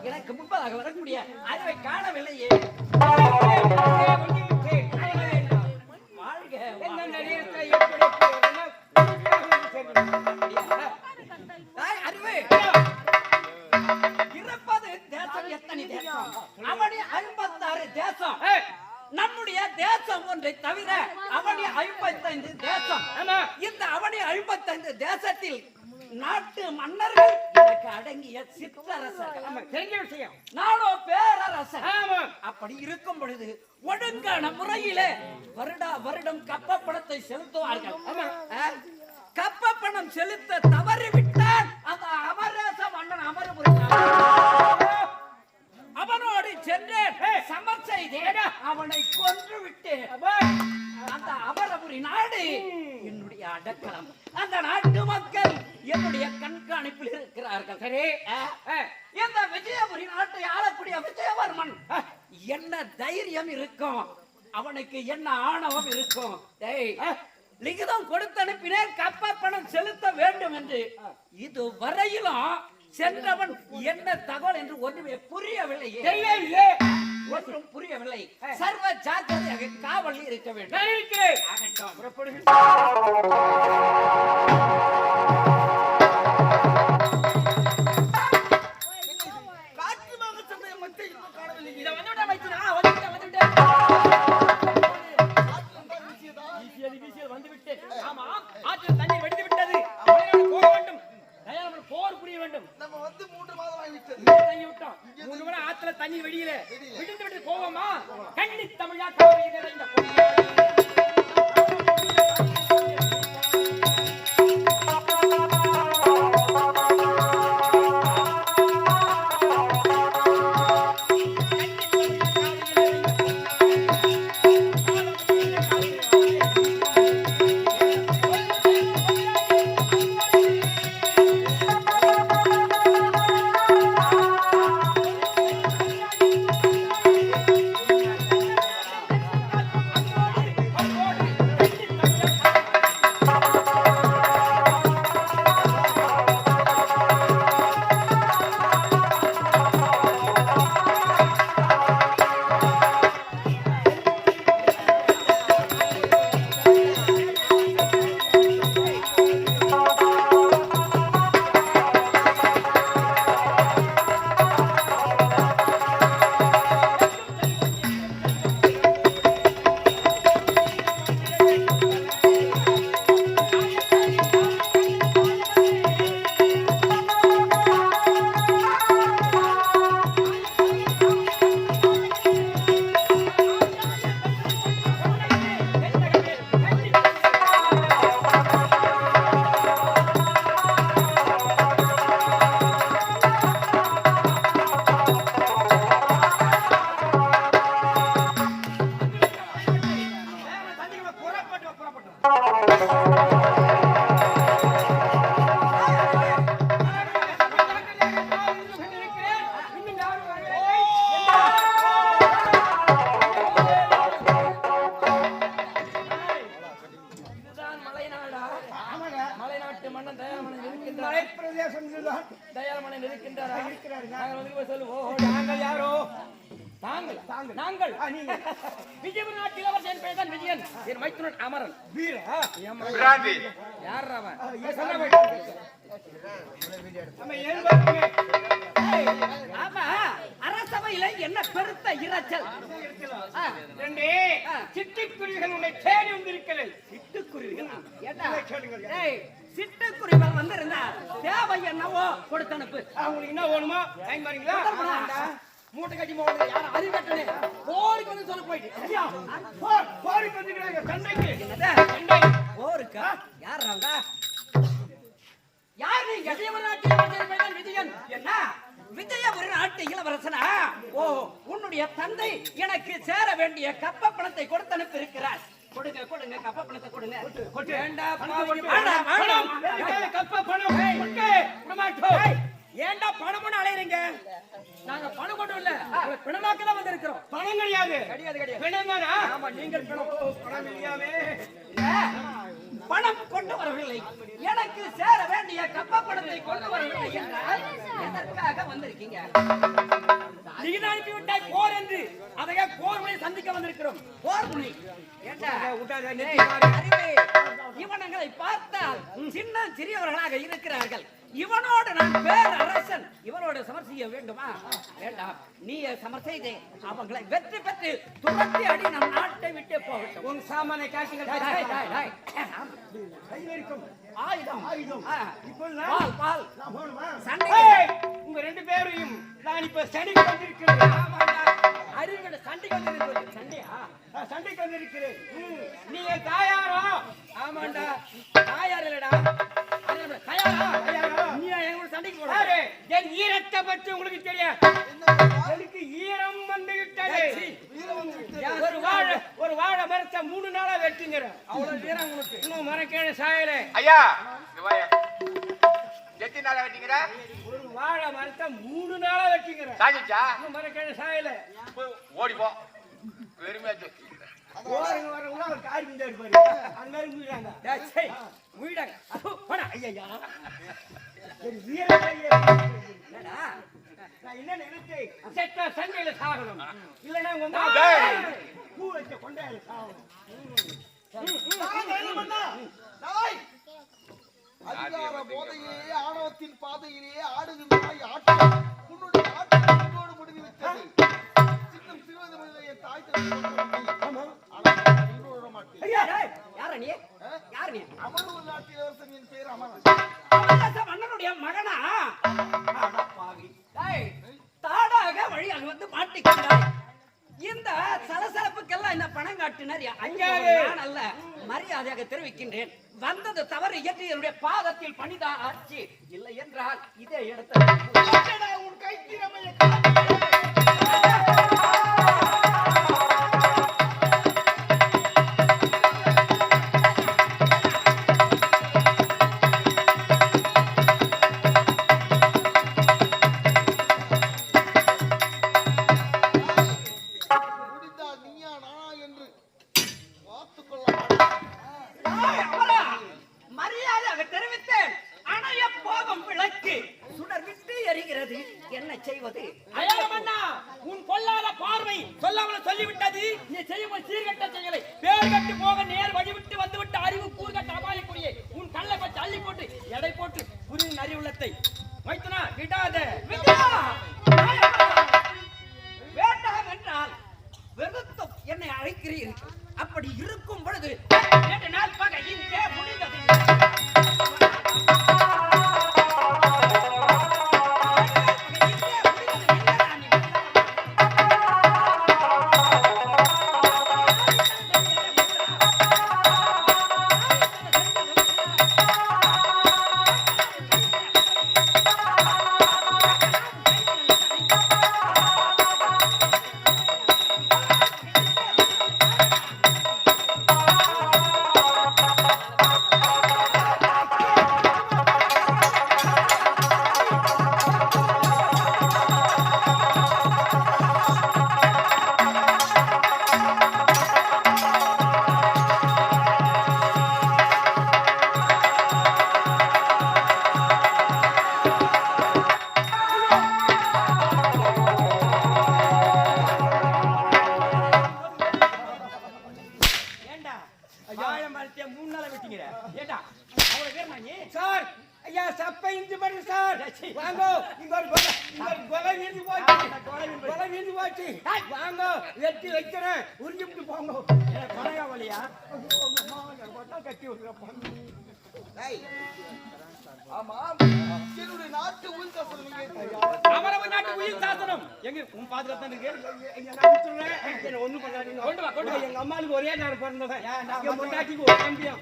எனக்கு முன்பதாக வரக்கூடிய அறிவை காணவில்லையே. இருப்பது தேசம் எத்தனை தேசம்? அவனி 56 தேசம். நம்முடைய தேசம் ஒன்றை தவிர அவனி 55 தேசம். இந்த அவனி 55 தேசத்தில் நாட்டு மன்னர்கள் எனக்கு அடங்கிய சிற்றரசர்கள், நானோ பேரரசர். அப்படி இருக்கும் பொழுது ஒழுங்கான முறையிலே வருடா வருடம் கப்ப பணத்தை செலுத்துவார்கள். கப்ப பணம் செலுத்த தவறிவிட்டால் அந்த அமரேச மன்னன் அவனோடு சென்றேன், சமர் செய்தேன், அவனை கொன்று விட்டேன். அந்த அமரபுரி நாடு என்னுடைய அடக்கலம். அந்த நாட்டு மக்கள் என்னுடைய கண்காணிப்பில் இருக்கிறார்கள். சரி, இந்த விஜயபுரி நாட்டை ஆளக்கூடிய விஜயவர்மன் என்ன தைரியம் இருக்கும், அவனுக்கு என்ன ஆணவம் இருக்கும்? லிகிதம் கொடுத்து அனுப்பினேன் கப்ப பணம் செலுத்த வேண்டும் என்று. இது வரையிலும் சென்றவன் என்ன தகவல் என்று ஒன்றுமே புரியவில்லை. ஒன்றும் புரியவில்லை. சர்வ ஜாக்கிரதையாக காவலில் இருக்க வேண்டும். தண்ணி வெடியில விடுந்து விட்டு போவோமா? கண்ணி தமிழா நாங்கள் யாரோ? தாங்கள் நாங்கள் விஜயபுர நாட்டு இளவரசன் என் பெயர் தான் விஜயன். என் மைத்துனன் அமரன். வீரா யார் அவன்? ஆமா, அரசவையில என்ன பெருத்த இரைச்சல். சிட்டுக்குருவிகள் உன்னை தேடி வந்திருக்கிறது. சிட்டுக்குருவிகள் சிட்டுக்குருவிகள் வந்திருந்தா தேவை என்னவோ கொடுத்து அனுப்பு. அவங்களுக்கு என்ன வேணுமோ வாங்கி வரீங்களா? மூட்டை கட்டி போடுறது யாரும் அறிவட்டனே போருக்கு வந்து சொல்ல போயிட்டு போருக்கு வந்துக்கிறாங்க. சண்டைக்கு போருக்கா? யார் அவங்க? யார் நீங்க? விஜயபுர நாட்டு இளவரசன் விஜயன். என்ன விஜயபுர நாட்டு இளவரசனா? ஓ, உன்னுடைய தந்தை எனக்கு சேர வேண்டிய கப்ப பணத்தை கொடுத்து அனுப்பி இருக்கிறார். கொடுங்க கொடுங்க, கப்ப பணத்தை கொடுங்க. கப்ப பணம் ஏண்டா பணம்னு அலையறீங்க? நாங்க பணம் கொண்டு இல்ல, பிணமாக்க தான் வந்திருக்கிறோம். பணம் கிடையாது. கிடையாது. பிணம் தானா? ஆமா, நீங்கள் பிணம். பணம் இல்லையாமே. பணம் கொண்டு வரவில்லை, எனக்கு சேர வேண்டிய கப்ப பணத்தை கொண்டு வரவில்லை என்றால் எதற்காக வந்திருக்கீங்க? நீங்க அனுப்பி விட்டாய் போர் என்று, அதையே போர் முனை சந்திக்க வந்திருக்கிறோம். போர் முனை இவனங்களை பார்த்தால் சின்ன சிறியவர்களாக இருக்கிறார்கள். இவனோடு நான் பேரரசன், இவனோடு சமர் செய்ய வேண்டுமா? வேண்டாம். நீ சமர் செய்தே அவங்களை வெற்றி பெற்று துரத்தி அடி நம் நாட்டை விட்டு போகட்டும். உன் சாமானை காட்டுங்கள். ஆயுதம் உங்க ரெண்டு பேரையும் நான் இப்ப சண்டைக்கு வந்திருக்கிறேன். அறிவுகளை சண்டைக்கு வந்திருக்கிறேன். சண்டையா? சண்டைக்கு வந்திருக்கிறேன். நீங்க தாயாரோ? ஆமாண்டா, தாயார் இல்லடா. நீ எங்க சண்டைக்கு போற? என் ஈரத்தை பற்றி உங்களுக்கு தெரியும். எனக்கு ஈரம் வந்து விட்டது. ஒரு வாழை மரத்தை 3 நாளா வெட்டுங்கிற அவ்வளவு வீரம் உங்களுக்கு. இன்னும் மரக்கேழ சாயல ஐயா, எத்தனை நாளா வெட்டிங்கிற? ஒரு வாழை மரத்தை 3 நாளா வெட்டுங்கிற. சாஞ்சிச்சா? இன்னும் மரக்கேழ சாயல. ஓடிப்போ. வெறுமையா ஓரங்க வரவங்க ஒரு காரி மிந்தா இருப்பாரு. அந்த மாதிரி மூடிறாங்க. டேய், மூடிடாங்க. போடா. ஐயா. ஒரு வீரத்தை என்னடா? நான் என்ன நினைச்சேன்? செத்த சண்டையில சாகணும். இல்லனா உங்க பூ வச்ச கொண்டையில சாகணும். என்ன பண்ணா? டேய். அதிகார போதையிலே ஆணவத்தின் பாதையிலே ஆடுகின்றாய் ஆட்டம். உன்னுடைய ஆட்டம் உன்னோடு முடிந்து விட்டது. சின்னம் சிறுவது முதலிய தாய் தந்தை ஆமா. ஆனா இன்னொரு விட மாட்டேன். ஐயா, யாரா நீ? யார் நீ? அமர்வு நாட்டு இளவரசன், என் பேர் அமரன். அமரன் மன்னனுடைய மகனா? அட பாவி. டேய், தாடாக வழியாக வந்து மாட்டிக்கொண்டாய். இந்த சலசலப்புக்கெல்லாம் இந்த பணம் காட்டினர் அஞ்சாறு நான் அல்ல, மரியாதையாக தெரிவிக்கின்றேன். வந்தது தவறு என்று என்னுடைய பாதத்தில் பணிதான் ஆச்சு. இல்லை என்றால் இதே இடத்துல உன் கை திறமையை மரியாதையாக தெரிவித்தேன். அணைய போகும் விளக்கு சுடர் விட்டு எரிகிறது, என்ன செய்வது? போச்சு வாங்க வெட்டி வைக்கிறேன் உறிஞ்சிட்டு போங்க பனையாவலியா கட்டி விட்டுறப்ப டேய், ஆமா என்னுடைய நாட்டு உயிர் சாசனம் நீங்க அமரவர் நாட்டு உயிர் சாசனம் எங்க உன் பாதுகாப்பு இருக்கு என்ன ஒண்ணும் பண்ணாதீங்க கொண்டு வா கொண்டு வா எங்க அம்மாளுக்கு ஒரே நேரம் பிறந்தவன் என் பொண்டாட்டிக்கு ஒரு தம்பியம்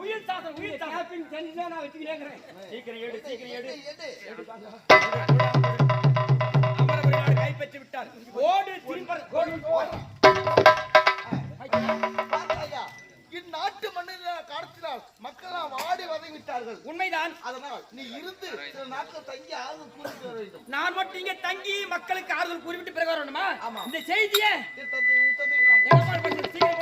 உயிர் சாசனம் உயிர் சாசனம் கேப்பிங் செஞ்சு நான் வச்சுக்கிறேங்கிறேன் சீக்கிரம் எடு சீக்கிரம் எடு எடு அமரவர் நாடு கைப்பற்றி விட்டார் ஓடு திரும்ப ஓடு பார்த்தாயா, இந்நாட்டு மண்ணில் கடத்தினால் மக்களா வாடி வதை விட்டார்கள். உண்மைதான் அதனால் நீ இருந்து சில நாட்கள் தங்கி ஆறுதல் கூறிட்டு வர வேண்டும். நான் மட்டும் இங்க தங்கி மக்களுக்கு ஆறுதல் கூறிவிட்டு பிறகு வரணுமா ஆமா. இந்த செய்தியை என் தந்தை உன் தந்தை எங்க அம்மா சீக்கிரம்